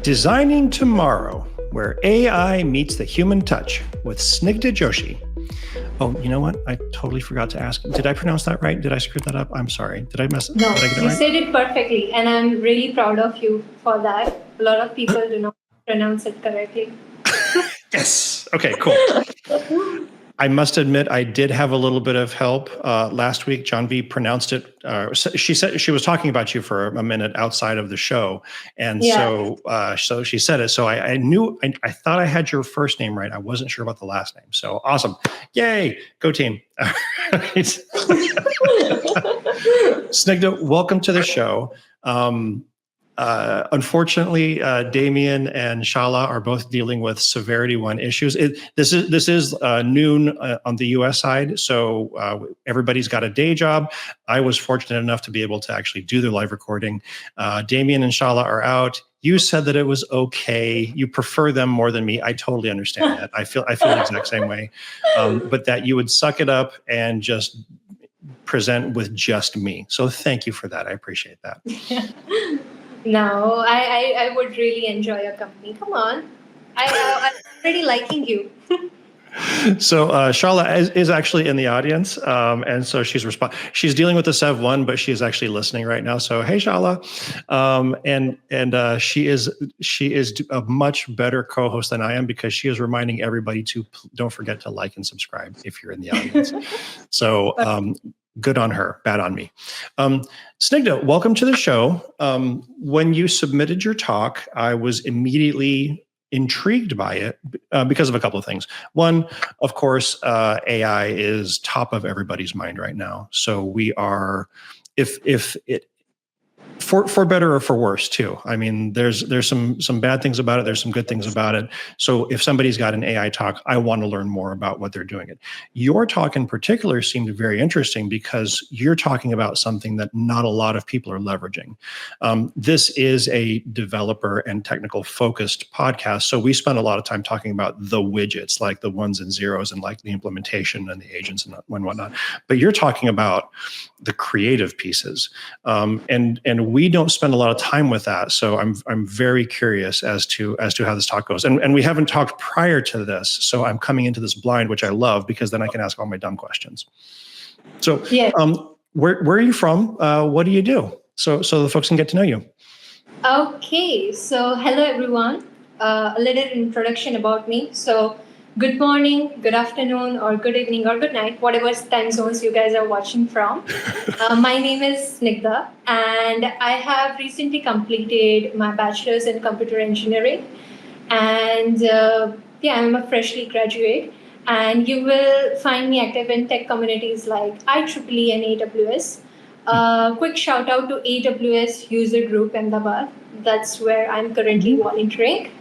Designing Tomorrow, where AI meets the human touch with Snigdha Joshi. Oh, you know what? I totally forgot to ask. Did I pronounce that right? Did I screw that up? I'm sorry. Did I mess? No, Did I get it you right? said it perfectly, and I'm really proud of you for that. A lot of people do not pronounce it correctly. Yes. Okay, cool. I must admit, I did have a little bit of help last week. John V pronounced it. She said she was talking about you for a minute outside of the show, and so she said it. So I knew. I thought I had your first name right. I wasn't sure about the last name. So awesome! Yay! Go team! Snigdha, welcome to the show. Unfortunately, Damien and Shala are both dealing with Severity 1 issues. This is noon on the U.S. side, so everybody's got a day job. I was fortunate enough to be able to actually do the live recording. Damien and Shala are out. You said that it was okay. You prefer them more than me. I totally understand that. I feel the exact same way. But that you would suck it up and just present with just me. So thank you for that. I appreciate that. No, I would really enjoy your company. Come on. I'm already liking you. So Shala is actually in the audience, and so she's dealing with the Sev 1, but she is actually listening right now. So hey, Shala, and she is a much better co-host than I am because she is reminding everybody to don't forget to like and subscribe if you're in the audience. So good on her, bad on me. Snigdha, welcome to the show. When you submitted your talk, I was immediately intrigued by it because of a couple of things. One, of course, AI is top of everybody's mind right now. So we are, if it, for better or for worse too. I mean, there's some bad things about it. There's some good things about it. So if somebody's got an AI talk, I want to learn more about what they're doing it. Your talk in particular seemed very interesting because you're talking about something that not a lot of people are leveraging. This is a developer and technical focused podcast. So we spend a lot of time talking about the widgets, like the ones and zeros and like the implementation and the agents and whatnot. But you're talking about the creative pieces. And we don't spend a lot of time with that. So I'm very curious as to how this talk goes. And we haven't talked prior to this. So I'm coming into this blind, which I love because then I can ask all my dumb questions. So where are you from? What do you do? So the folks can get to know you. Okay, so hello everyone. A little introduction about me. So good morning, good afternoon, or good evening, or good night, whatever time zones you guys are watching from. My name is Snigdha, and I have recently completed my bachelor's in computer engineering. And I'm a freshly graduate. And you will find me active in tech communities like IEEE and AWS. Quick shout out to AWS User Group Ahmedabad. That's where I'm currently volunteering.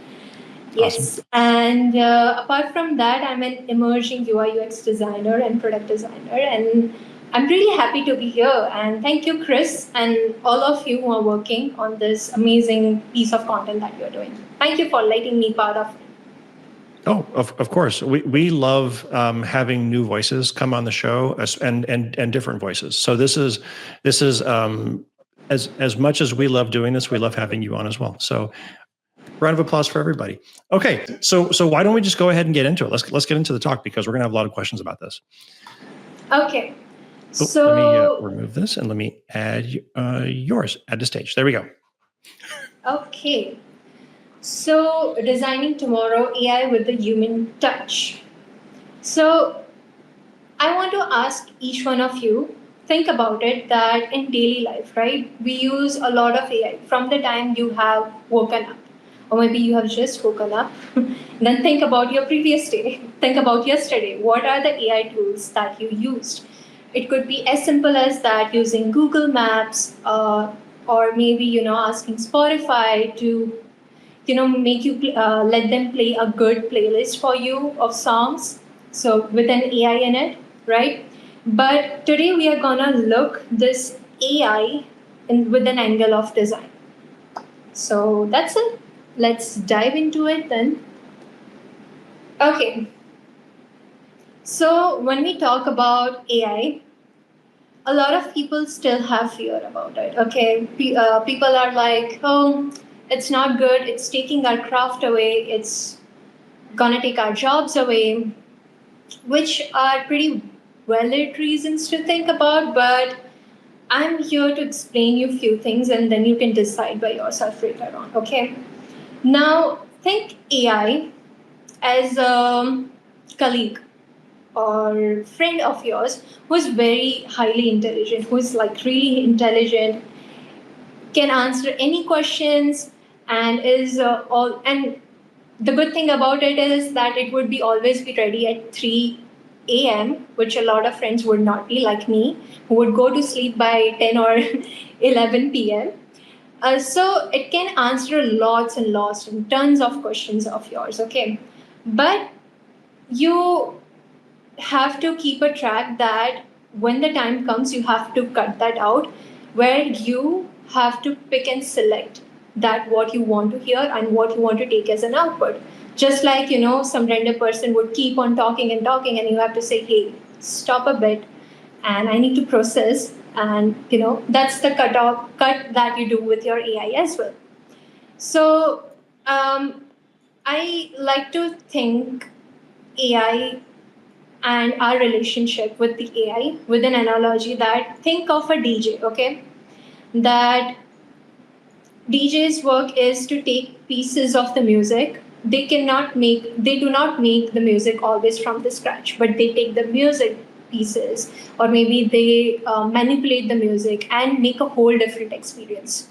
Yes, awesome. And apart from that, I'm an emerging UI UX designer and product designer, and I'm really happy to be here. And thank you, Chris, and all of you who are working on this amazing piece of content that you're doing. Thank you for letting me part of it. Oh, of course. We love having new voices come on the show and different voices. So this is as much as we love doing this, we love having you on as well. So round of applause for everybody. Okay, so why don't we just go ahead and get into it? Let's get into the talk because we're gonna have a lot of questions about this. Okay. So let me remove this and let me add yours. Add to stage. There we go. Okay. So designing tomorrow, AI with the human touch. So I want to ask each one of you, think about it that in daily life, right, we use a lot of AI from the time you have woken up, or maybe you have just woken up. Then think about your previous day, think about yesterday. What are the AI tools that you used? It could be as simple as that, using Google Maps, or maybe asking Spotify to make you let them play a good playlist for you of songs, so with an AI in it, right? But today we are gonna look this AI with an angle of design. So that's it. Let's dive into it then. Okay. So when we talk about AI, a lot of people still have fear about it. Okay, people are like, oh, it's not good, it's taking our craft away, it's gonna take our jobs away, which are pretty valid reasons to think about, but I'm here to explain you a few things and then you can decide by yourself later on, okay? Now, think AI as a colleague or friend of yours who's very highly intelligent, who's like really intelligent, can answer any questions, and is all. And the good thing about it is that it would be always be ready at 3 a.m., which a lot of friends would not be, like me, who would go to sleep by 10 or 11 p.m. So it can answer lots and lots and tons of questions of yours, okay? But you have to keep a track that when the time comes, you have to cut that out, where you have to pick and select that what you want to hear and what you want to take as an output. Just like, some random person would keep on talking and talking, and you have to say, hey, stop a bit, and I need to process. And, that's the cut that you do with your AI as well. So, I like to think AI and our relationship with the AI with an analogy that think of a DJ, okay? That DJ's work is to take pieces of the music. They do not make the music always from the scratch, but they take the music pieces, or maybe they manipulate the music and make a whole different experience.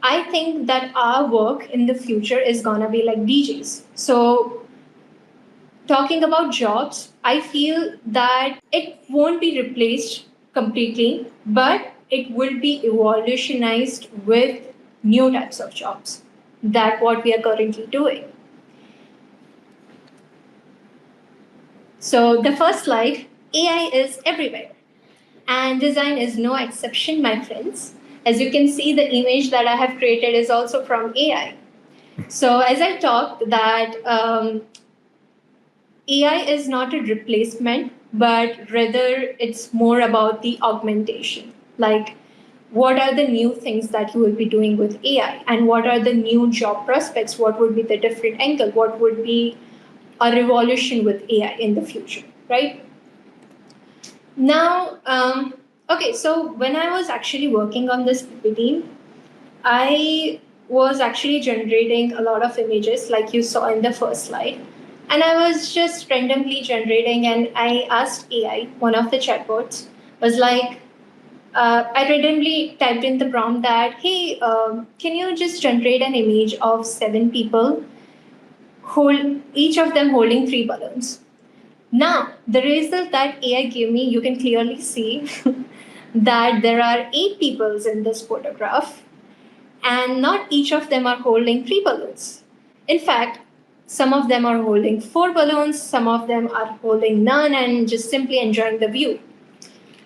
I think that our work in the future is gonna be like DJs. So talking about jobs, I feel that it won't be replaced completely, but it will be evolutionized with new types of jobs. That what we are currently doing. So the first slide, AI is everywhere. And design is no exception, my friends. As you can see, the image that I have created is also from AI. So as I talked that AI is not a replacement, but rather it's more about the augmentation. Like, what are the new things that you will be doing with AI? And what are the new job prospects? What would be the different angle? What would be a revolution with AI in the future, right? Now, okay, so when I was actually working on this PPT, I was actually generating a lot of images like you saw in the first slide. And I was just randomly generating, and I asked AI, one of the chatbots, was like, I randomly typed in the prompt that, hey, can you just generate an image of 7 people, each of them holding 3 balloons? Now, the result that AI gave me, you can clearly see that there are 8 people in this photograph, and not each of them are holding 3 balloons. In fact, some of them are holding 4 balloons, some of them are holding none and just simply enjoying the view.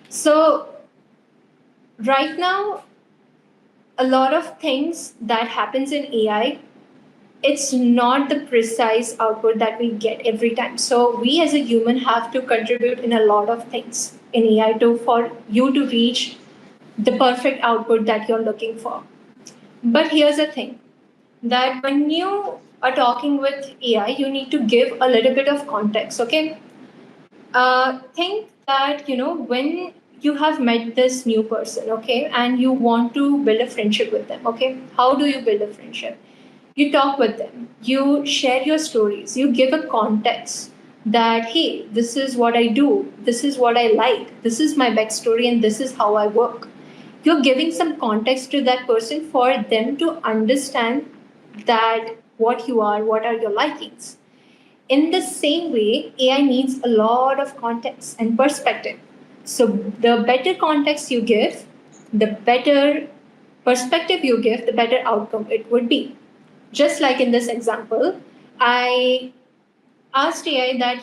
So, right now, a lot of things that happens in AI, it's not the precise output that we get every time. So we as a human have to contribute in a lot of things in AI for you to reach the perfect output that you're looking for. But here's the thing, that when you are talking with AI, you need to give a little bit of context, okay? Think that, when you have met this new person, okay, and you want to build a friendship with them, okay? How do you build a friendship? You talk with them, you share your stories, you give a context that, hey, this is what I do, this is what I like, this is my backstory, and this is how I work. You're giving some context to that person for them to understand that what you are, what are your likings. In the same way, AI needs a lot of context and perspective. So the better context you give, the better perspective you give, the better outcome it would be. Just like in this example, I asked AI that,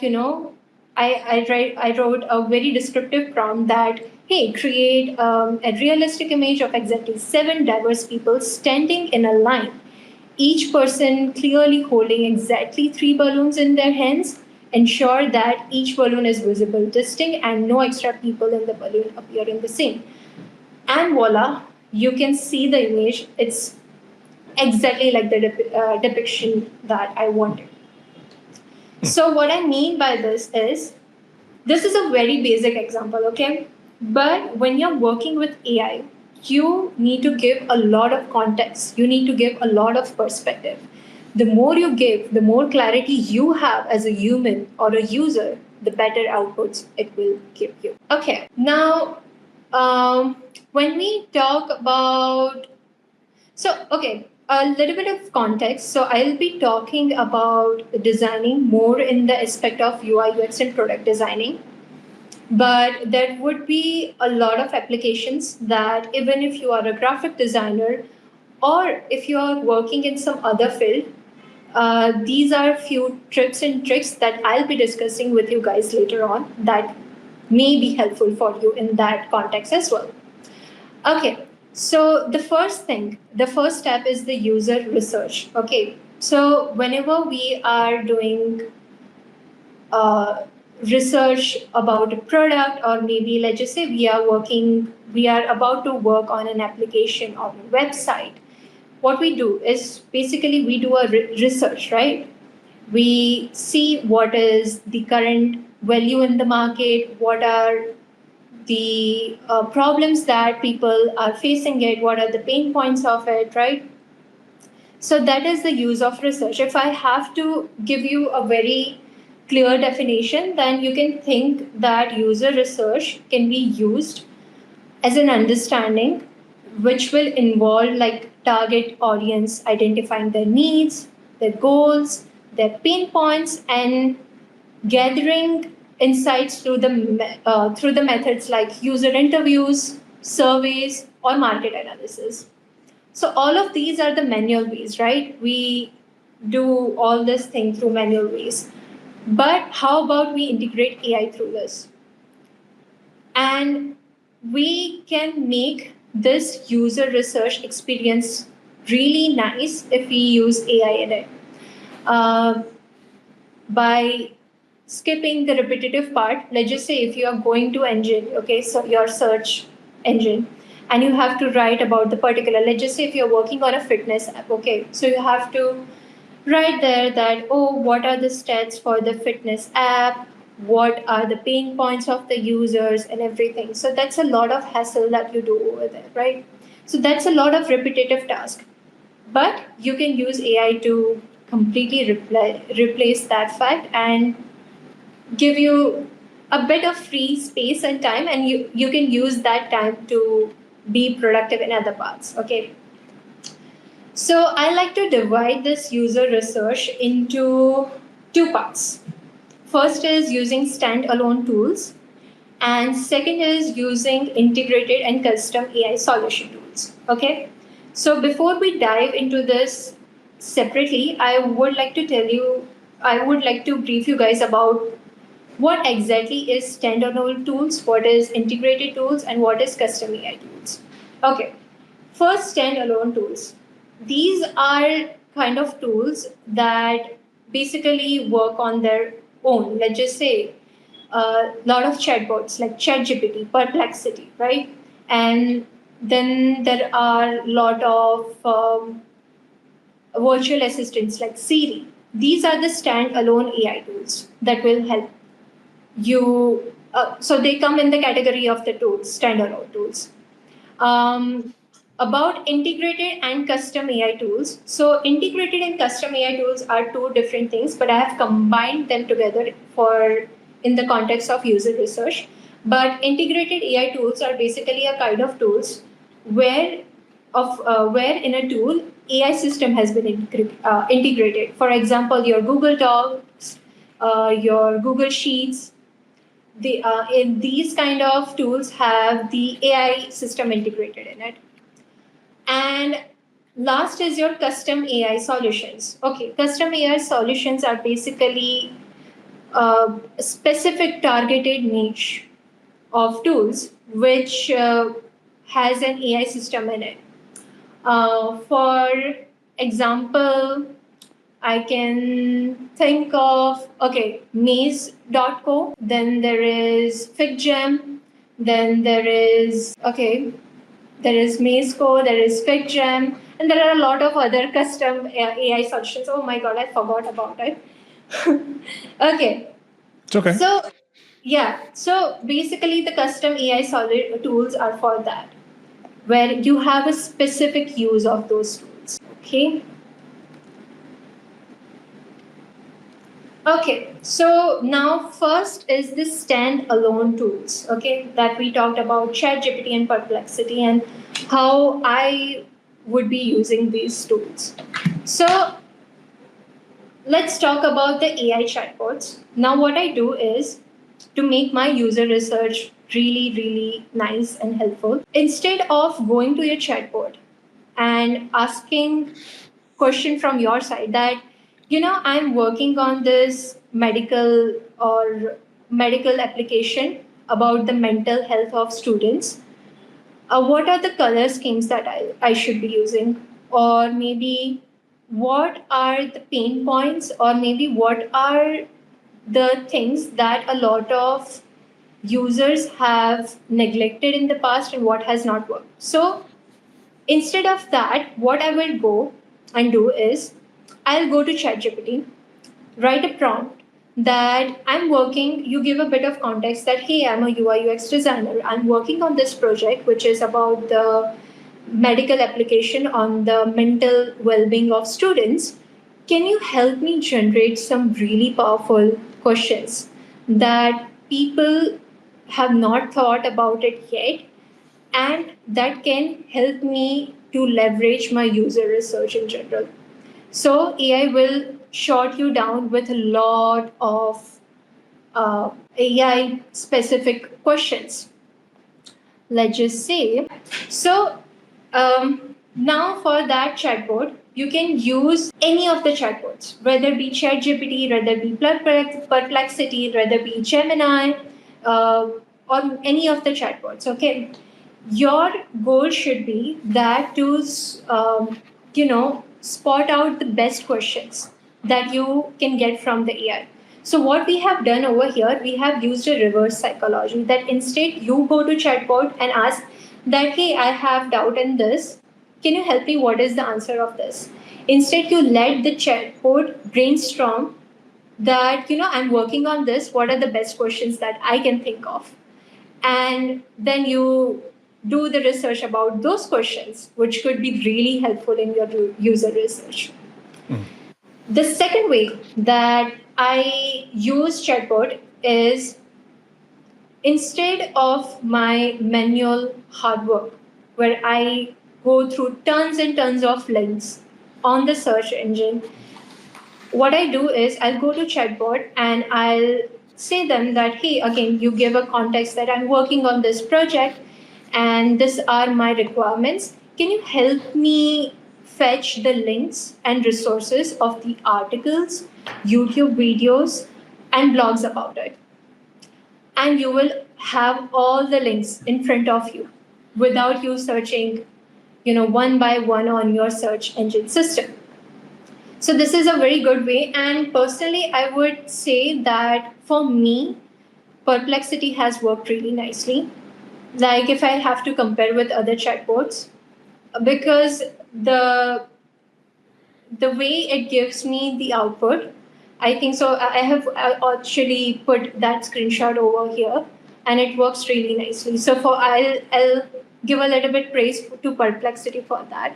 I wrote a very descriptive prompt that, hey, create a realistic image of exactly 7 diverse people standing in a line, each person clearly holding exactly 3 balloons in their hands. Ensure that each balloon is visible, distinct, and no extra people in the balloon appear in the scene. And voila, you can see the image. It's exactly like the depiction that I wanted. So what I mean by this is a very basic example, okay? But when you're working with AI, you need to give a lot of context. You need to give a lot of perspective. The more you give, the more clarity you have as a human or a user, the better outputs it will give you. Okay, now when we talk about okay, a little bit of context. So, I'll be talking about designing more in the aspect of UI, UX, and product designing. But there would be a lot of applications that, even if you are a graphic designer or if you are working in some other field, these are few tips and tricks that I'll be discussing with you guys later on that may be helpful for you in that context as well. Okay, so the first step is the user research. Okay, so whenever we are doing research about a product, or maybe let's just say we are about to work on an application or a website, what we do is basically we do a research, right? We see what is the current value in the market, what are the problems that people are facing it, what are the pain points of it, right? So that is the use of research. If I have to give you a very clear definition, then you can think that user research can be used as an understanding which will involve like target audience identifying their needs, their goals, their pain points, and gathering insights through the methods like user interviews, surveys, or market analysis. So all of these are the manual ways, right? We do all this thing through manual ways. But how about we integrate AI through this? And we can make this user research experience really nice if we use AI in it. By skipping the repetitive part, let's just say if you are going to engine, okay, so your search engine, and you have to write about the particular, let's just say if you're working on a fitness app, okay, so you have to write there that, oh, what are the stats for the fitness app, what are the pain points of the users and everything. So that's a lot of hassle that you do over there, right? So that's a lot of repetitive task. But you can use AI to completely replace that fact and give you a bit of free space and time, and you can use that time to be productive in other parts. Okay. So I like to divide this user research into two parts. First is using standalone tools, and second is using integrated and custom AI solution tools. Okay. So before we dive into this separately, I would like to brief you guys about what exactly is standalone tools, what is integrated tools, and what is custom AI tools. Okay, first standalone tools. These are kind of tools that basically work on their own. Let's just say a lot of chatbots like ChatGPT, Perplexity, right? And then there are a lot of virtual assistants like Siri. These are the standalone AI tools that will help you. So they come in the category of the tools, standalone tools. About integrated and custom AI tools. So integrated and custom AI tools are two different things, but I have combined them together for in the context of user research. But integrated AI tools are basically a kind of tools where where in a tool AI system has been integrated. For example, your Google Docs, your Google Sheets, in these kind of tools have the AI system integrated in it. And last is your custom AI solutions. Okay, custom AI solutions are basically a specific targeted niche of tools which has an AI system in it. For example, I can think of, okay, Maze.co, then there is FigJam, then there is, okay, there is Maze.co, there is FigJam, And there are a lot of other custom AI solutions. Oh my God, I forgot about it. Okay. It's okay. So, yeah. So basically, the custom AI tools are for that, where you have a specific use of those tools. Okay. Okay, so now first is the standalone tools, okay, that we talked about ChatGPT and Perplexity and how I would be using these tools. So let's talk about the AI chatbots. Now, what I do is to make my user research really, really nice and helpful. Instead of going to your chatbot and asking question from your side that I'm working on this medical application about the mental health of students. What are the color schemes that I should be using, or maybe what are the pain points, or maybe what are the things that a lot of users have neglected in the past and what has not worked. So instead of that, what I will go and do is I'll go to ChatGPT, write a prompt that I'm working, you give a bit of context that, hey, I'm a UI UX designer. I'm working on this project, which is about the medical application on the mental well being of students. Can you help me generate some really powerful questions that people have not thought about it yet, and that can help me to leverage my user research in general? So AI will short you down with a lot of AI specific questions. Let's just say. So now for that chatbot, you can use any of the chatbots, whether it be ChatGPT, whether it be Perplexity, whether it be Gemini, or any of the chatbots. Okay, your goal should be that to spot out the best questions that you can get from the AI. So what we have done over here, we have used a reverse psychology that instead you go to chatbot and ask that, hey, I have doubt in this. Can you help me? What is the answer of this? Instead, you let the chatbot brainstorm that, I'm working on this. What are the best questions that I can think of? And then you do the research about those questions, which could be really helpful in your user research. The second way that I use chatbot is instead of my manual hard work, where I go through tons and tons of links on the search engine, what I do is I'll go to chatbot and I'll say them that, hey, again, you give a context that I'm working on this project and these are my requirements. Can you help me fetch the links and resources of the articles, YouTube videos, and blogs about it? And you will have all the links in front of you without you searching, one by one on your search engine system. So this is a very good way. And personally, I would say that for me, Perplexity has worked really nicely. Like if I have to compare with other chatbots, because the way it gives me the output, I think so. I actually put that screenshot over here, and it works really nicely. So I'll give a little bit praise to Perplexity for that.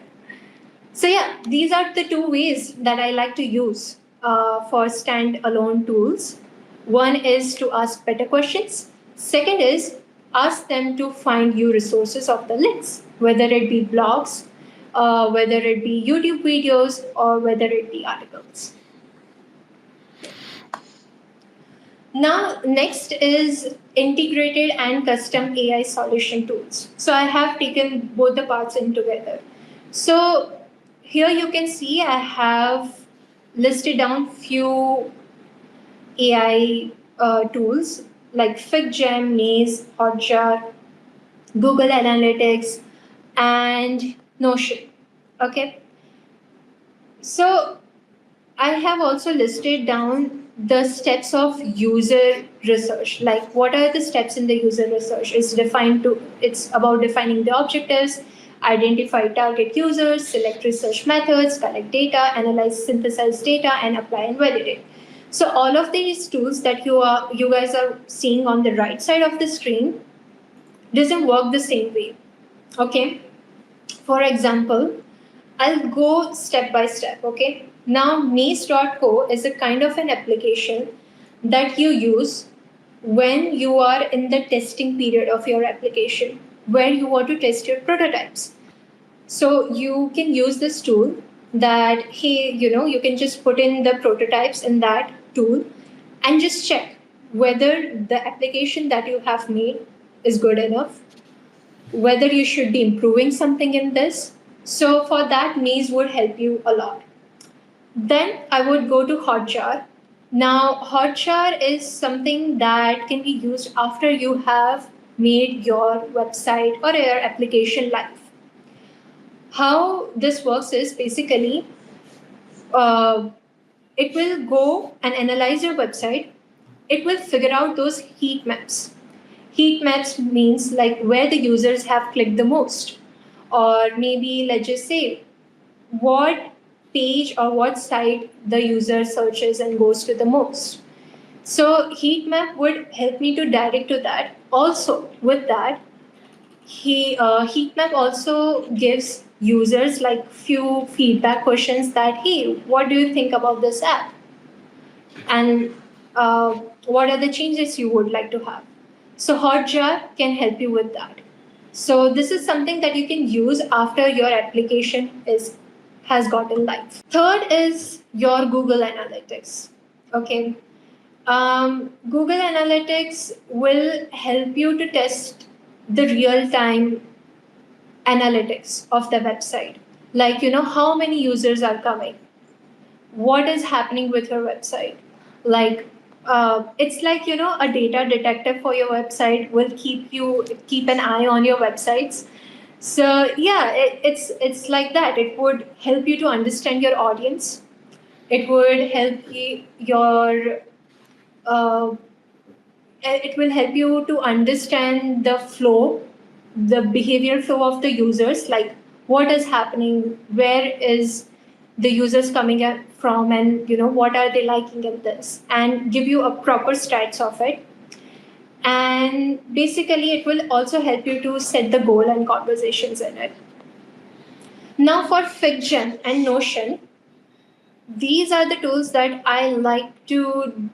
So yeah, these are the two ways that I like to use for standalone tools. One is to ask better questions. Second is ask them to find you resources of the links, whether it be blogs, whether it be YouTube videos, or whether it be articles. Now, next is integrated and custom AI solution tools. So I have taken both the parts in together. So here you can see I have listed down few AI tools like FigJam, Maze, Hotjar, Google Analytics, and Notion. Okay. So I have also listed down the steps of user research. Like what are the steps in the user research? It's about defining the objectives, identify target users, select research methods, collect data, analyze, synthesize data, and apply and validate. So all of these tools that you guys are seeing on the right side of the screen doesn't work the same way. Okay. For example, I'll go step by step. Okay. Now, Maze.co is a kind of an application that you use when you are in the testing period of your application, where you want to test your prototypes. So you can use this tool that, hey, you can just put in the prototypes in that tool and just check whether the application that you have made is good enough, whether you should be improving something in this. So for that, Maze would help you a lot. Then I would go to Hotjar. Now, Hotjar is something that can be used after you have made your website or your application live. How this works is basically it will go and analyze your website. It will figure out those heat maps. Heat maps means like where the users have clicked the most, or maybe let's just say what page or what site the user searches and goes to the most. So heat map would help me to direct to that. Also, with that, heat map also gives users like few feedback questions that, hey, what do you think about this app, and what are the changes you would like to have. So Hotjar can help you with that. So this is something that you can use after your application has gotten live. Third is your Google Analytics. Okay. Google Analytics will help you to test the real-time analytics of the website. Like, how many users are coming? What is happening with your website? Like, it's like, a data detective for your website will keep an eye on your websites. So yeah, it's like that. It would help you to understand your audience. It would help uh, it will help you to understand the flow, the behavior flow of the users, like what is happening, where is the users coming from, and what are they liking in this, and give you a proper stats of it. And basically, it will also help you to set the goal and conversations in it. Now, for FigJam and Notion, these are the tools that I like to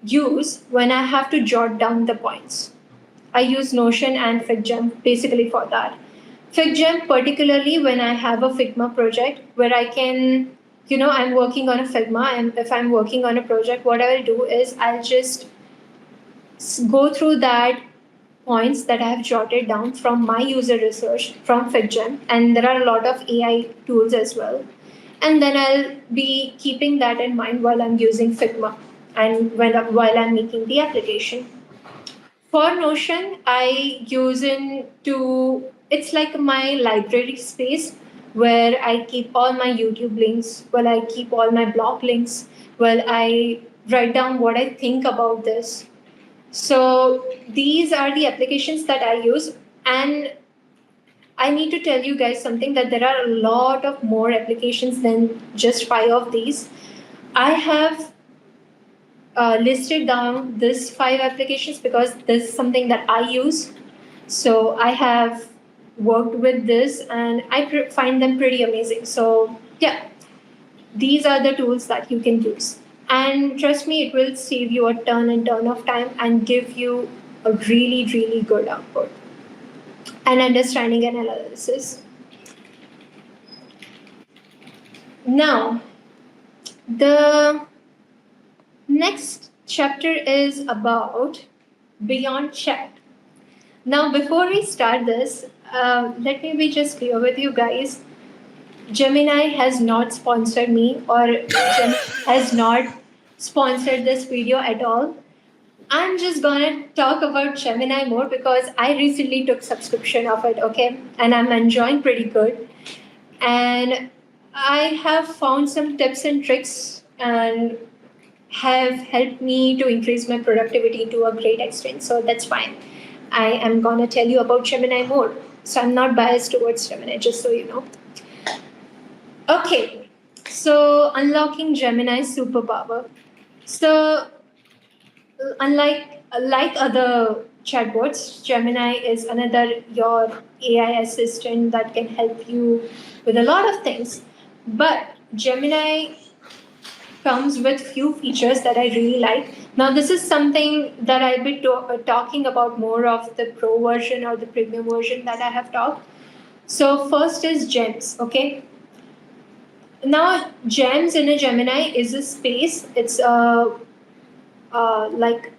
use when I have to jot down the points. I use Notion and FigJam basically for that. FigJam, particularly when I have a Figma project where I can, I'm working on a Figma, and if I'm working on a project, what I'll do is I'll just go through that points that I have jotted down from my user research from FigJam, and there are a lot of AI tools as well. And then I'll be keeping that in mind while I'm using Figma and while I'm making the application. For Notion, I use it's like my library space where I keep all my YouTube links, where I keep all my blog links, where I write down what I think about this. So these are the applications that I use. And I need to tell you guys something, that there are a lot of more applications than just 5 of these. I have listed down these 5 applications because this is something that I use. So I have worked with this and I find them pretty amazing. So yeah, these are the tools that you can use. And trust me, it will save you a ton and ton of time and give you a really, really good output and understanding and analysis. Now, the next chapter is about Beyond Chat. Now, before we start this, let me be just clear with you guys. Gemini has not sponsored me, or Gemini has not sponsored this video at all. I'm just gonna talk about Gemini more because I recently took subscription of it, okay? And I'm enjoying pretty good. And I have found some tips and tricks and have helped me to increase my productivity to a great extent. So that's fine. I am gonna tell you about Gemini more. So I'm not biased towards Gemini, just so you know. Okay, so unlocking Gemini's superpower. So unlike other chatbots, Gemini is another your AI assistant that can help you with a lot of things. But Gemini comes with few features that I really like. Now, this is something that I'll be talking about more of the pro version or the premium version that I have talked. So first is gems. Okay. Now, gems in a Gemini is a space. It's like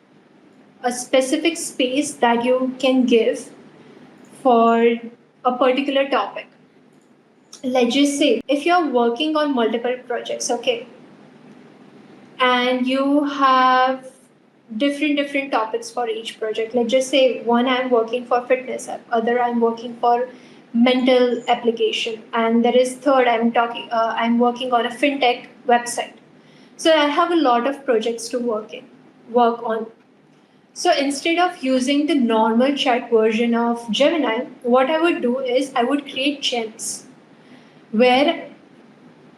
a specific space that you can give for a particular topic. Let's just say if you're working on multiple projects, okay, and you have different topics for each project. Let's just say one I'm working for fitness app, other I'm working for mental application, and there is third I'm working on a fintech website. So I have a lot of projects to work on. So instead of using the normal chat version of Gemini, what I would do is I would create gems where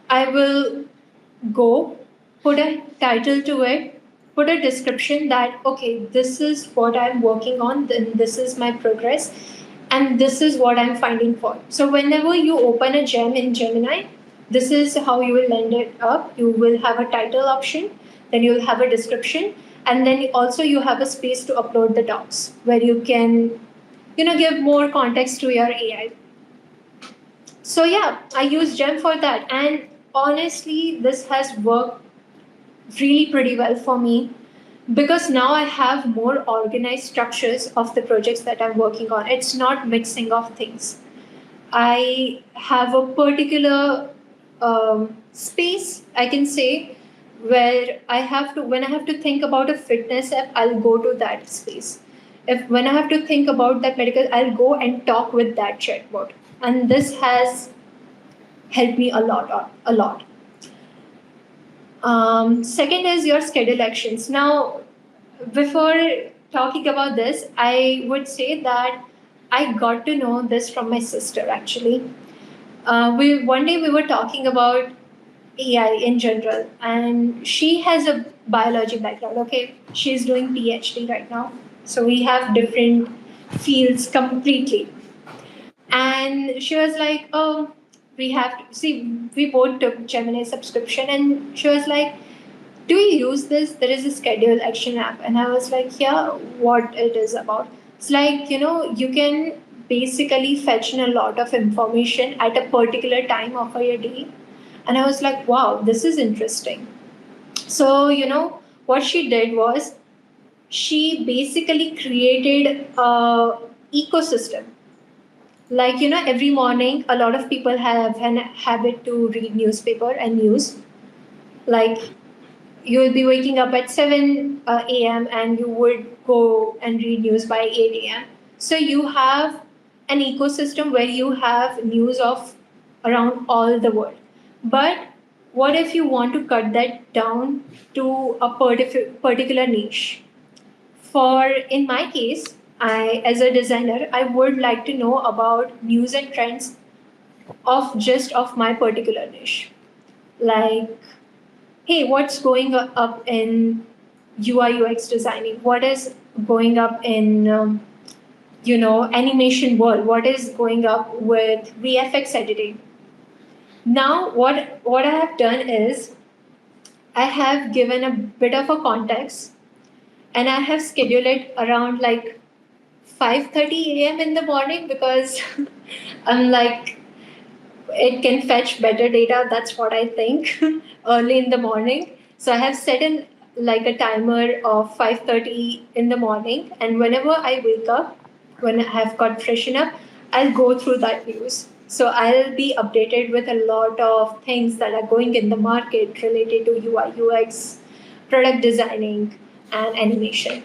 I will go, put a title to it, put a description that, okay, this is what I'm working on, then this is my progress, and this is what I'm finding for. So whenever you open a gem in Gemini, this is how you will end it up. You will have a title option, then you'll have a description, and then also you have a space to upload the docs where you can, give more context to your AI. So yeah, I use Gem for that, and honestly, this has worked really pretty well for me because now I have more organized structures of the projects that I'm working on. It's not mixing of things. I have a particular space, I can say, where when I have to think about a fitness app, I'll go to that space. If when I have to think about that medical, I'll go and talk with that chatbot. And this has helped me a lot. Second is your schedule actions. Now, before talking about this, I would say that I got to know this from my sister actually. We one day we were talking about AI in general, and she has a biology background. Okay, she's doing PhD right now, so we have different fields completely. And she was like, "Oh, we have to see." We both took Gemini subscription, and she was like, "Do you use this? There is a schedule action app." And I was like, "Yeah, what it is about?" It's like, you can basically fetch in a lot of information at a particular time of your day. And I was like, "Wow, this is interesting." So, what she did was she basically created a ecosystem. Like, every morning a lot of people have an habit to read newspaper and news. Like, you will be waking up at 7 a.m. and you would go and read news by 8 a.m. So you have an ecosystem where you have news of around all the world. But what if you want to cut that down to a particular niche? For in my case, I as a designer, I would like to know about news and trends of my particular niche. Like, hey, what's going up in UI UX designing? What is going up in animation world? What is going up with VFX editing? Now, what I have done is I have given a bit of a context, and I have scheduled it around like 5:30 a.m. in the morning because I'm like it can fetch better data. That's what I think early in the morning. So I have set in like a timer of 5:30 in the morning, and whenever I wake up, when I have got freshen up, I'll go through that news. So I'll be updated with a lot of things that are going in the market related to UI UX, product designing, and animation.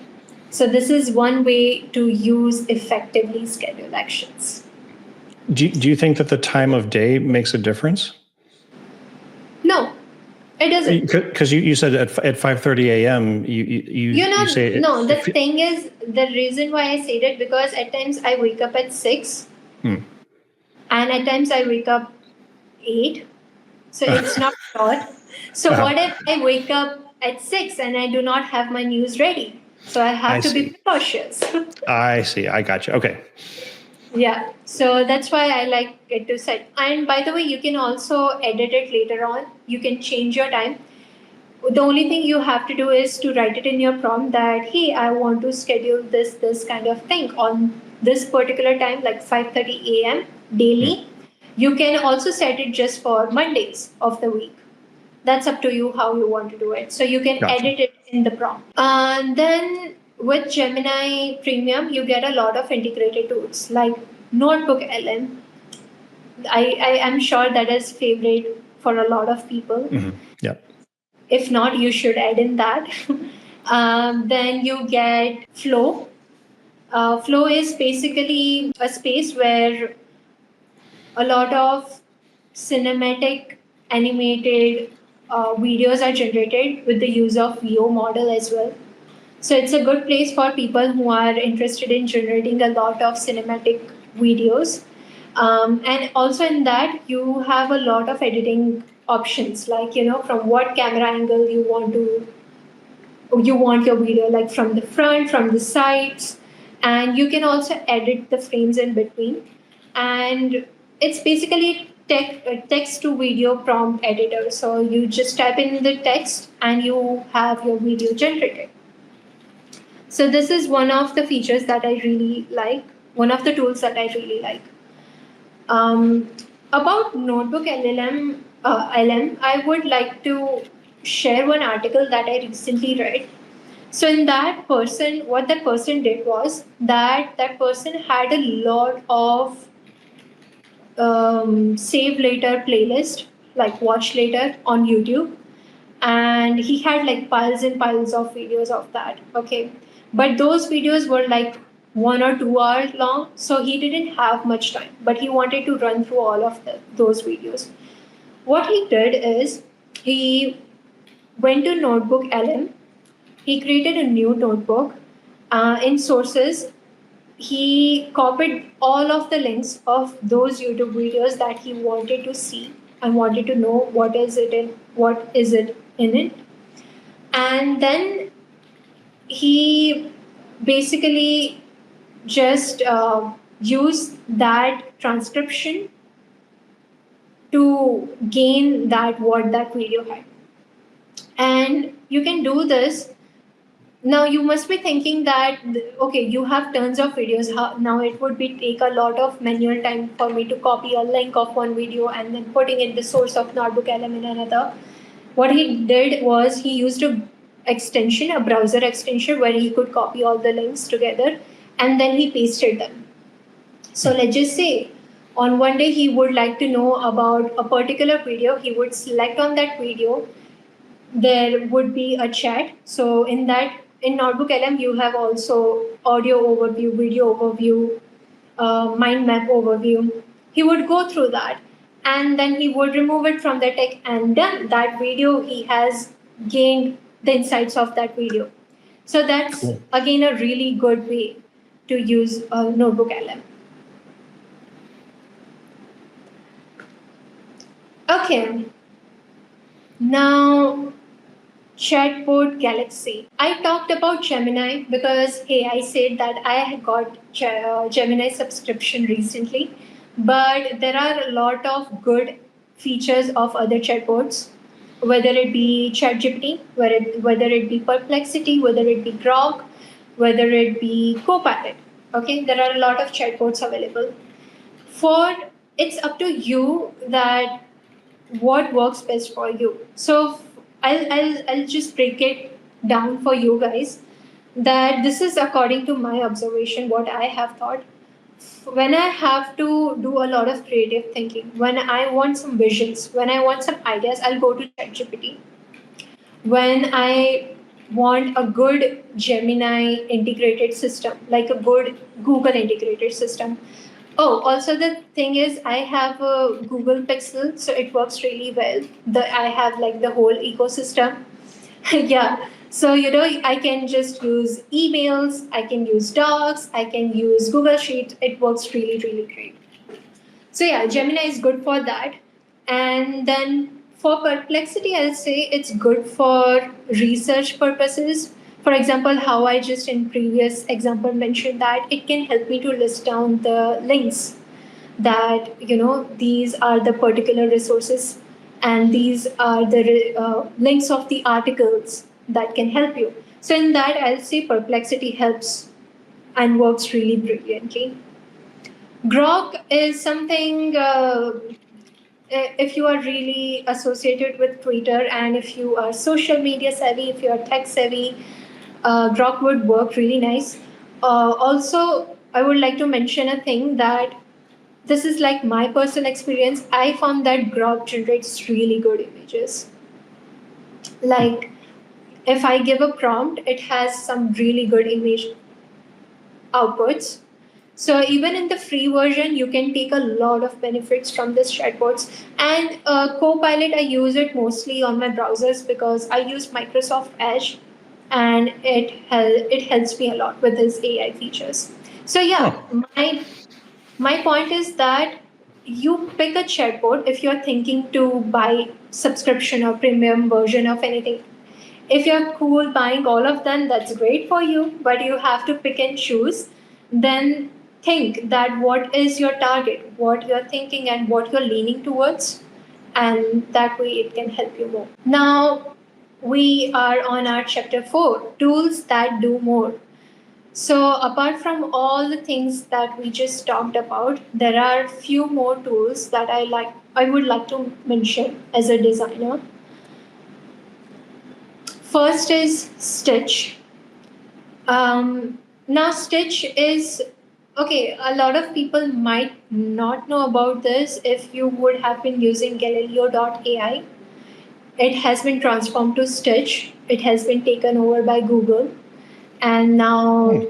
So this is one way to use effectively scheduled actions. Do you think that the time of day makes a difference? No, it doesn't. Because you said at 5:30 a.m. you say no. The thing is, the reason why I say that because at times I wake up at 6, Hmm. And at times I wake up 8. So it's not short. So what if I wake up at 6 and I do not have my news ready? So I have I to be see. cautious. I see. I got you. Okay. Yeah. So that's why I like it to set. And by the way, you can also edit it later on. You can change your time. The only thing you have to do is to write it in your prompt that, hey, I want to schedule this kind of thing on this particular time, like 5:30 a.m. daily. You can also set it just for Mondays of the week. That's up to you how you want to do it. So you can Gotcha. edit it in the prompt. And then with Gemini Premium, you get a lot of integrated tools like Notebook LM. I am sure that is favorite for a lot of people. Yeah. If not, you should add in that. Then you get Flow. Flow is basically a space where a lot of cinematic animated videos are generated with the use of VO model as well. So it's a good place for people who are interested in generating a lot of cinematic videos. And also in that, you have a lot of editing options, like, from what camera angle you want your video, like from the front, from the sides, and you can also edit the frames in between. And it's basically text to video prompt editor. So you just type in the text and you have your video generated. So this is one of the features that I really like, one of the tools that I really like. About Notebook LM, I would like to share one article that I recently read. So in that person, what that person did was that person had a lot of save later playlist, like watch later on YouTube, and he had like piles and piles of videos of that. Okay, but those videos were like 1 or 2 hours long, so he didn't have much time, but he wanted to run through all of those videos. What he did is he went to Notebook LM. He created a new notebook. In sources, he copied all of the links of those YouTube videos that he wanted to see and wanted to know what is it in it. And then he basically just used that transcription to gain that what that video had. And you can do this. Now you must be thinking that, okay, you have tons of videos. Now it would be take a lot of manual time for me to copy a link of one video and then putting in the source of Notebook LM in another. What he did was he used a browser extension where he could copy all the links together and then he pasted them. So let's just say on one day he would like to know about a particular video. He would select on that video. There would be a chat. So in Notebook LM, you have also audio overview, video overview, mind map overview. He would go through that and then he would remove it from the tech, and then that video he has gained the insights of that video. So that's cool. Again a really good way to use Notebook LM. Okay. Now, Chatbot Galaxy. I talked about Gemini because, hey, I said that I got Gemini subscription recently, but there are a lot of good features of other chatbots, whether it be ChatGPT, whether it be Perplexity, whether it be Grok, whether it be Copilot. Okay, there are a lot of chatbots available. It's up to you that what works best for you. So I'll just break it down for you guys, that this is according to my observation, what I have thought. When I have to do a lot of creative thinking, when I want some visions, when I want some ideas, I'll go to ChatGPT. When I want a good Gemini integrated system, like a good Google integrated system. Oh, also the thing is, I have a Google Pixel, so it works really well. I have like the whole ecosystem. Yeah. So I can just use emails, I can use Docs, I can use Google Sheets. It works really, really great. So yeah, Gemini is good for that. And then for Perplexity, I'll say it's good for research purposes. For example, how I just in previous example mentioned that it can help me to list down the links that these are the particular resources and these are the links of the articles that can help you. So in that, I'll say Perplexity helps and works really brilliantly. Grok is something, if you are really associated with Twitter and if you are social media savvy, if you are tech savvy, Grok would work really nice. Also, I would like to mention a thing that this is like my personal experience. I found that Grok generates really good images. Like, if I give a prompt, it has some really good image outputs. So even in the free version, you can take a lot of benefits from this chatbots. And Copilot, I use it mostly on my browsers because I use Microsoft Edge, and it helps me a lot with its AI features. So yeah, my point is that you pick a chatbot if you're thinking to buy subscription or premium version of anything. If you're cool buying all of them, that's great for you, but you have to pick and choose. Then think that what is your target, what you're thinking, and what you're leaning towards, and that way it can help you more. Now, we are on our chapter 4, tools that do more. So, apart from all the things that we just talked about, there are few more tools that I would like to mention as a designer. First is Stitch. Now, Stitch is okay. A lot of people might not know about this. If you would have been using Galileo.ai, it has been transformed to Stitch. It has been taken over by Google, and now,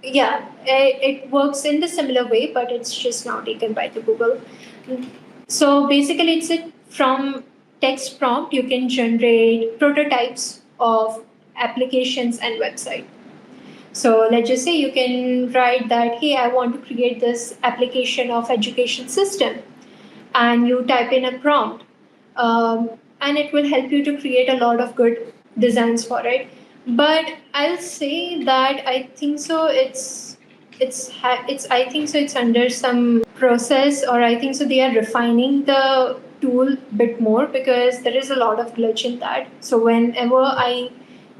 yeah, it works in the similar way, but it's just now taken by the Google. So basically, it's it from text prompt. You can generate prototypes of applications and website. So let's just say you can write that, hey, I want to create this application of education system, and you type in a prompt, and it will help you to create a lot of good designs for it. But I'll say that I think so. It's I think so. It's under some process, or I think so. They are refining the tool bit more because there is a lot of glitch in that. So whenever I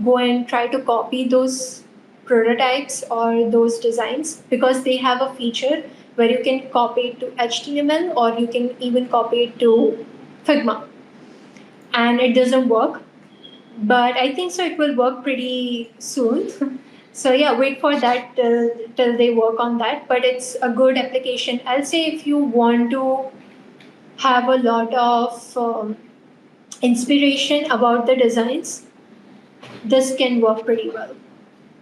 go and try to copy those prototypes or those designs, because they have a feature where you can copy it to HTML or you can even copy it to Figma, and it doesn't work. But I think so it will work pretty soon. So yeah, wait for that till they work on that. But it's a good application. I'll say if you want to have a lot of inspiration about the designs, this can work pretty well.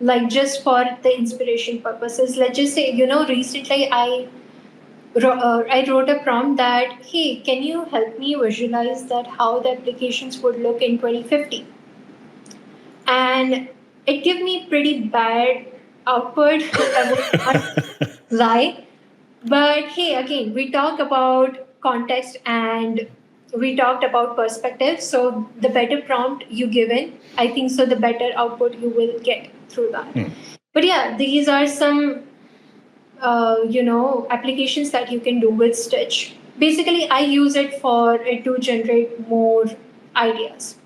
Like just for the inspiration purposes. Let's just say, recently I wrote a prompt that, hey, can you help me visualize that how the applications would look in 2050? And it gave me pretty bad output. I would not lie. But hey, again, we talked about context and we talked about perspective. So the better prompt you give in, I think so the better output you will get through that. But yeah, these are some applications that you can do with Stitch. Basically, I use it for it to generate more ideas.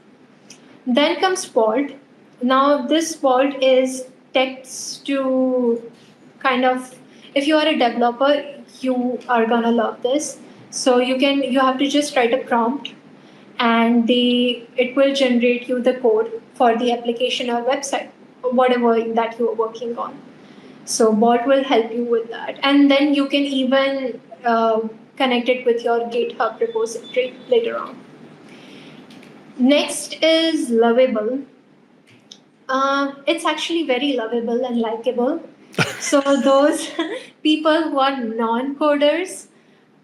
Then comes Vault. Now, this Vault is text to kind of, if you are a developer, you are gonna love this. So you have to just write a prompt, and it will generate you the code for the application or website, whatever that you are working on. So Vault will help you with that, and then you can even connect it with your GitHub repository later on. Next is Lovable. It's actually very lovable and likable. So those people who are non-coders,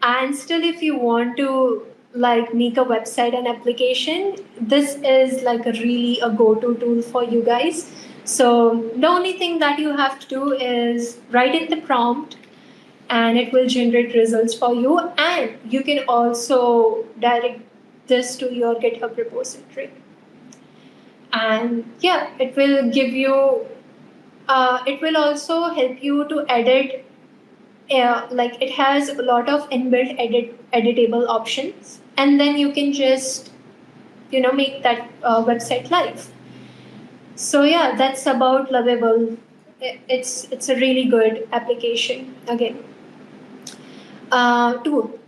and still if you want to like make a website and application, this is like a go-to tool for you guys. So the only thing that you have to do is write in the prompt, and it will generate results for you. And you can also direct this to your GitHub repository. And yeah, it will give you, it will also help you to edit. Like it has a lot of inbuilt editable options, and then you can just make that website live. So yeah, that's about Lovable. It's a really good application again. Tool.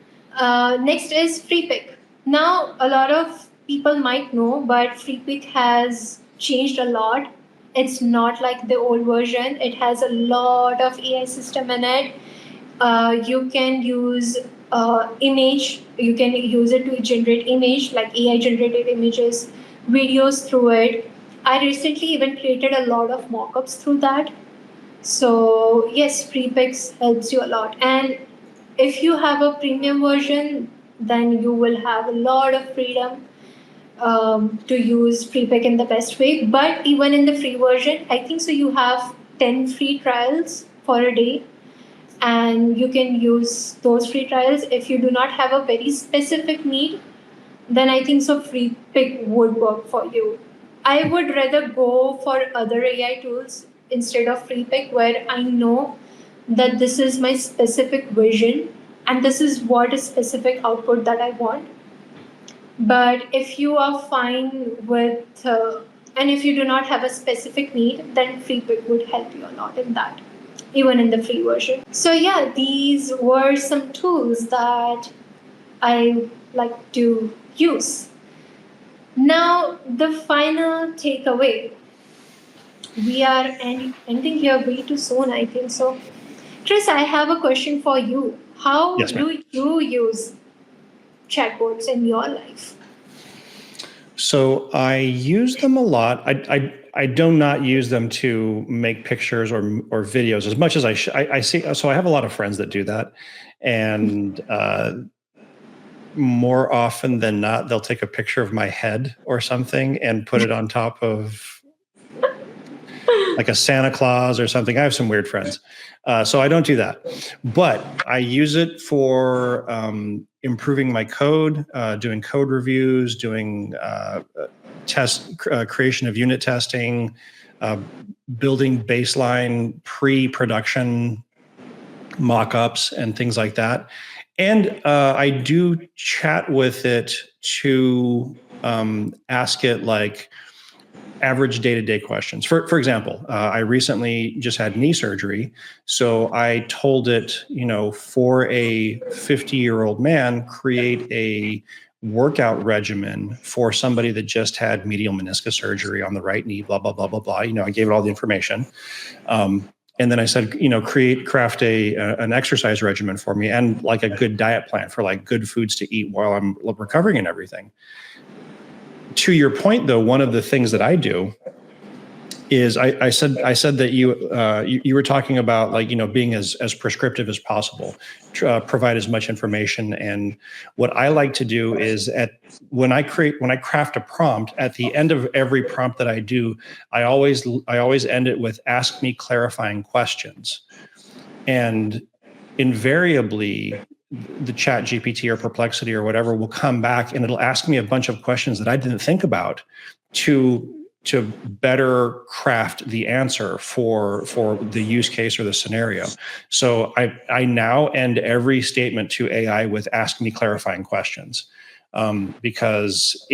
Next is FreePick. Now a lot of people might know, but FreePick has changed a lot. It's not like the old version. It has a lot of AI system in it. You can use image. You can use it to generate image, like AI generated images, videos through it. I recently even created a lot of mockups through that. So yes, FreePix helps you a lot. And if you have a premium version, then you will have a lot of freedom to use FreePick in the best way. But even in the free version, I think so you have 10 free trials for a day, and you can use those free trials. If you do not have a very specific need, then I think so free pick would work for you. I would rather go for other AI tools instead of free pick, where I know that this is my specific vision and this is what a specific output that I want. But if you are fine with and if you do not have a specific need, then free pick would help you a lot in that, even in the free version. So yeah, these were some tools that I like to use. Now, the final takeaway. We are ending here way too soon, I think so. Chris, I have a question for you. How Yes, ma'am. do you use chatbots in your life? So I use them a lot. I do not use them to make pictures or videos as much as I see. So I have a lot of friends that do that, and more often than not, they'll take a picture of my head or something and put it on top of like a Santa Claus or something. I have some weird friends. So I don't do that. But I use it for improving my code, doing code reviews, doing creation of unit testing, building baseline pre-production mock-ups and things like that. And I do chat with it to ask it like average day-to-day questions. For example, I recently just had knee surgery. So I told it, for a 50-year-old man, create a workout regimen for somebody that just had medial meniscus surgery on the right knee, blah, blah, blah, blah, blah. I gave it all the information. And then I said, craft an exercise regimen for me and like a good diet plan for like good foods to eat while I'm recovering and everything. To your point, though, one of the things that I do is I said that you were talking about like being as prescriptive as possible, provide as much information. And what I like to do is when I craft a prompt, at the end of every prompt that I do, I always end it with ask me clarifying questions, and invariably the Chat GPT or Perplexity or whatever will come back and it'll ask me a bunch of questions that I didn't think about to better craft the answer for the use case or the scenario. So I now end every statement to AI with ask me clarifying questions, because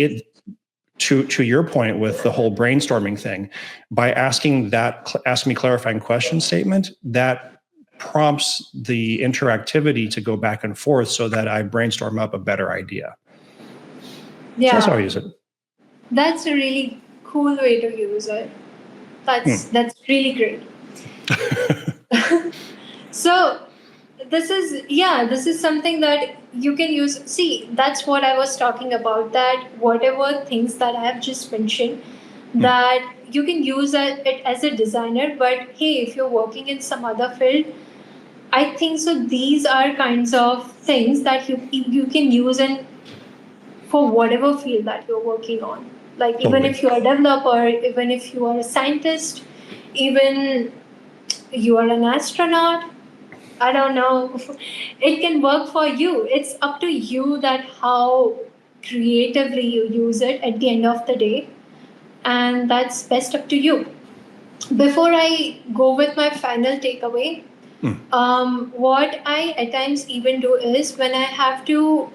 to your point with the whole brainstorming thing, by asking that ask me clarifying question statement, that prompts the interactivity to go back and forth so that I brainstorm up a better idea. Yeah. So that's how I use it. That's a really cool way to use it. That's really great. So this is something that you can use. See, that's what I was talking about, that whatever things that I have just mentioned, that you can use it as a designer, but hey, if you're working in some other field, I think so these are kinds of things that you can use in for whatever field that you're working on. Like even if you are a developer, even if you are a scientist, even you are an astronaut, I don't know. It can work for you. It's up to you that how creatively you use it at the end of the day, and that's best up to you. Before I go with my final takeaway, what I at times even do is when I have to,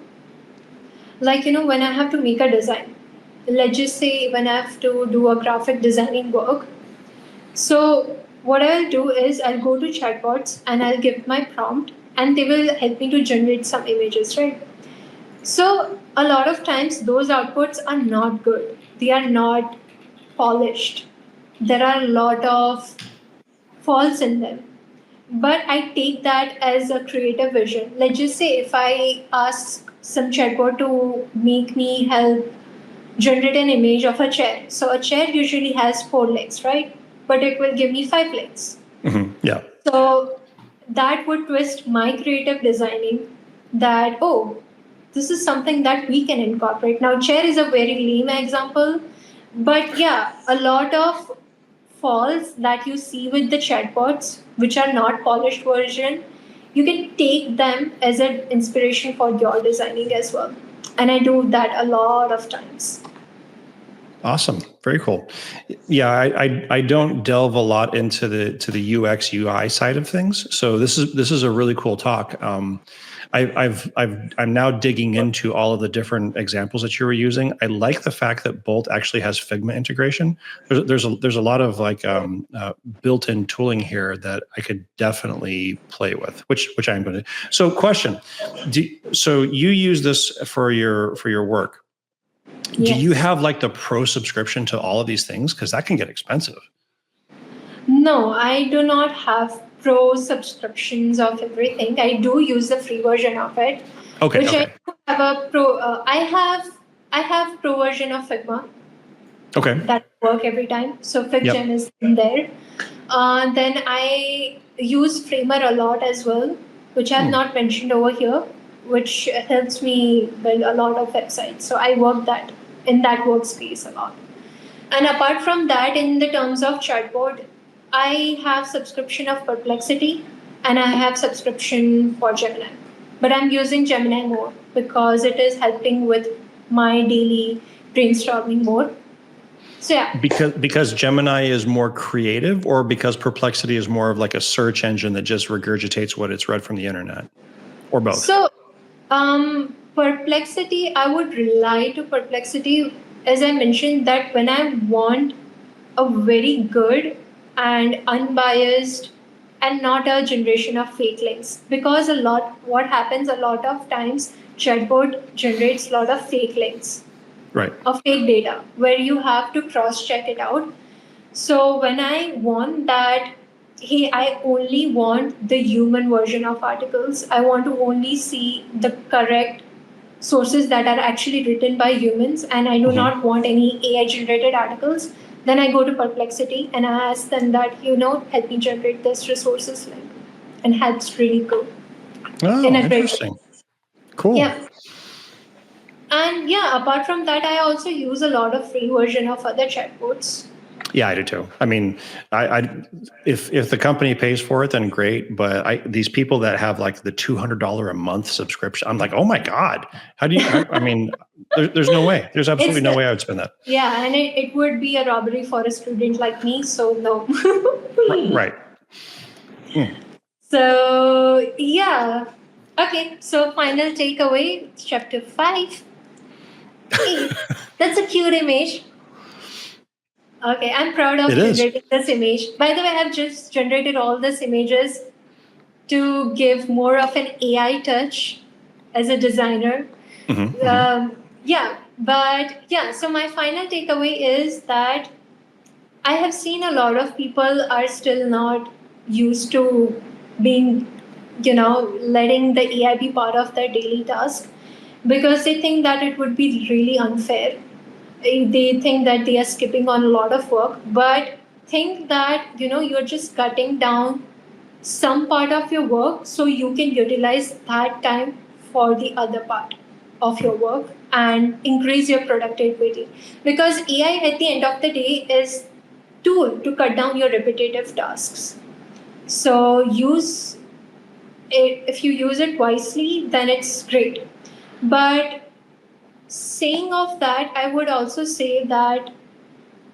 when I have to make a design, let's just say when I have to do a graphic designing work. So what I'll do is I'll go to chatbots and I'll give my prompt and they will help me to generate some images, right? So a lot of times those outputs are not good. They are not polished. There are a lot of faults in them. But I take that as a creative vision. Let's just say if I ask some chatbot to make me help generate an image of a chair. So a chair usually has 4 legs, right? But it will give me 5 legs. Yeah. So that would twist my creative designing that, oh, this is something that we can incorporate. Now, chair is a very lame example, but yeah, a lot of faults that you see with the chatbots, which are not polished version, you can take them as an inspiration for your designing as well. And I do that a lot of times. Awesome. Very cool. Yeah, I don't delve a lot into the UX UI side of things. So this is a really cool talk. I'm now digging into all of the different examples that you were using. I like the fact that Bolt actually has Figma integration. There's a lot of built-in tooling here that I could definitely play with, which I'm going to. So question, so you use this for your work. Yes. Do you have like the pro subscription to all of these things? Because that can get expensive. No, I do not have pro subscriptions of everything. I do use the free version of it. Okay. Which Okay. I have a pro. I have pro version of Figma. Okay. That work every time. So FigGen is in there. Then I use Framer a lot as well, which I have not mentioned over here, which helps me build a lot of websites. So I work that in that workspace a lot. And apart from that, in the terms of chatbot, I have subscription of Perplexity and I have subscription for Gemini. But I'm using Gemini more because it is helping with my daily brainstorming more. So yeah. Because Gemini is more creative, or because Perplexity is more of like a search engine that just regurgitates what it's read from the internet, or both? So Perplexity, I would rely to Perplexity, as I mentioned, that when I want a very good and unbiased and not a generation of fake links, because what happens a lot of times, chatbot generates a lot of fake links, right, of fake data where you have to cross check it out. So when I want that, hey, I only want the human version of articles. I want to only see the correct sources that are actually written by humans, and I do not want any AI generated articles. Then I go to Perplexity and I ask them that, help me generate this resources link, and helps really go. Oh, interesting. Cool. Yeah. And yeah, apart from that, I also use a lot of free version of other chatbots. Yeah, I do too. I mean, if the company pays for it, then great. But these people that have like the $200 a month subscription, I'm like, oh my God, how do you? I mean, there's no way. There's absolutely no way I would spend that. Yeah, and it would be a robbery for a student like me. So no. Right. So yeah. Okay. So final takeaway, chapter 5. Hey, that's a cute image. Okay, I'm proud of generating this image. By the way, I've just generated all these images to give more of an AI touch as a designer. So my final takeaway is that I have seen a lot of people are still not used to being, letting the AI be part of their daily task, because they think that it would be really unfair. They think that they are skipping on a lot of work, but think that you're just cutting down some part of your work so you can utilize that time for the other part of your work and increase your productivity, because AI at the end of the day is tool to cut down your repetitive tasks. So use if you use it wisely, then it's great. But saying of that, I would also say that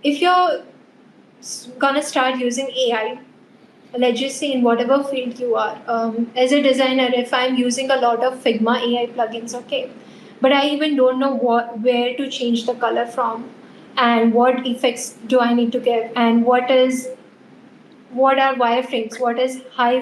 if you're gonna start using AI, let's just say in whatever field you are, as a designer, if I'm using a lot of Figma AI plugins, okay, but I even don't know where to change the color from, and what effects do I need to give, and what are wireframes, what is high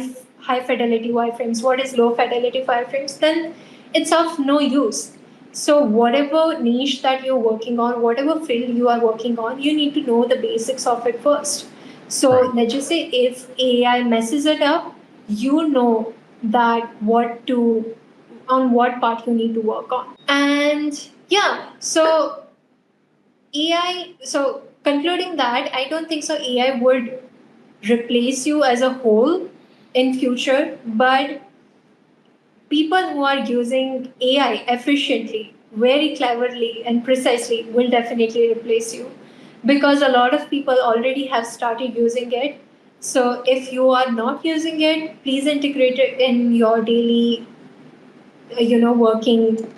fidelity wireframes, what is low fidelity wireframes, then it's of no use. So whatever niche that you're working on, whatever field you are working on, you need to know the basics of it first. So Right. let's just say if AI messes it up, you know that on what part you need to work on. And yeah, so AI, so concluding that, I don't think so AI would replace you as a whole in future, but people who are using AI efficiently, very cleverly and precisely will definitely replace you, because a lot of people already have started using it. So if you are not using it, please integrate it in your daily working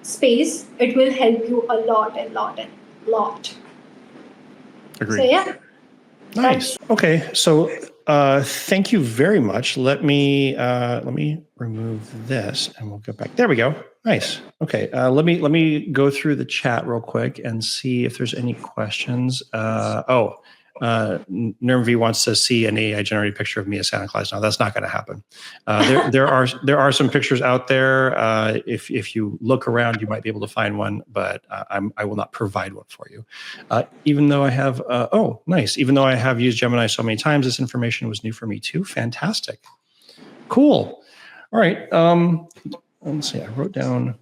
space. It will help you a lot and lot and lot. So Agreed. yeah, Nice. Okay. So thank you very much. Let me remove this and we'll get back. There we go. Nice. Okay. Let me go through the chat real quick and see if there's any questions. Nermv wants to see an AI generated picture of me as Santa Claus. No, that's not going to happen. There are some pictures out there. If you look around, you might be able to find one, but I will not provide one for you. Even though I have, nice. Even though I have used Gemini so many times, this information was new for me too. Fantastic. Cool. All right. Let's see. I wrote down.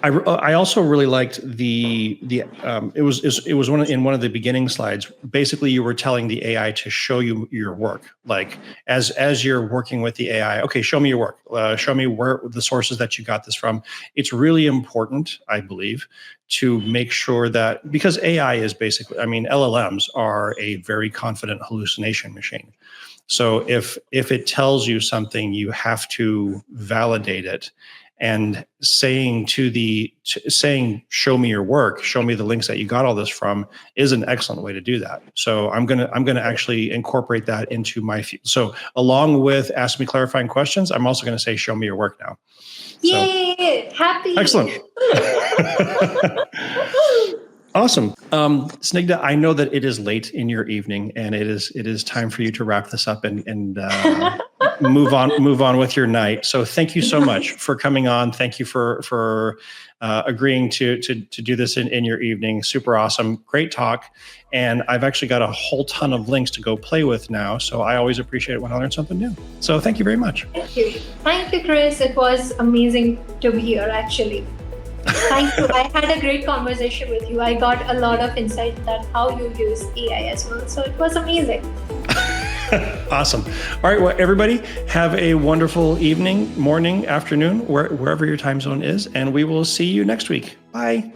I also really liked it was in one of the beginning slides. Basically, you were telling the AI to show you your work, like as you're working with the AI. Okay, show me your work. Show me where the sources that you got this from. It's really important, I believe, to make sure that, because AI is basically, I mean, LLMs are a very confident hallucination machine. So if it tells you something, you have to validate it. And saying show me your work, show me the links that you got all this from, is an excellent way to do that. So I'm gonna actually incorporate that into my so along with ask me clarifying questions, I'm also going to say show me your work now. Yay! Happy. Excellent. Awesome. Snigdha, I know that it is late in your evening and it is time for you to wrap this up and move on with your night. So thank you so much for coming on. Thank you for agreeing to do this in your evening. Super awesome. Great talk. And I've actually got a whole ton of links to go play with now. So I always appreciate it when I learn something new. So thank you very much. Thank you. Thank you, Chris. It was amazing to be here, actually. Thank you. I had a great conversation with you. I got a lot of insight that how you use AI as well. So it was amazing. Awesome. All right. Well, everybody have a wonderful evening, morning, afternoon, wherever your time zone is. And we will see you next week. Bye.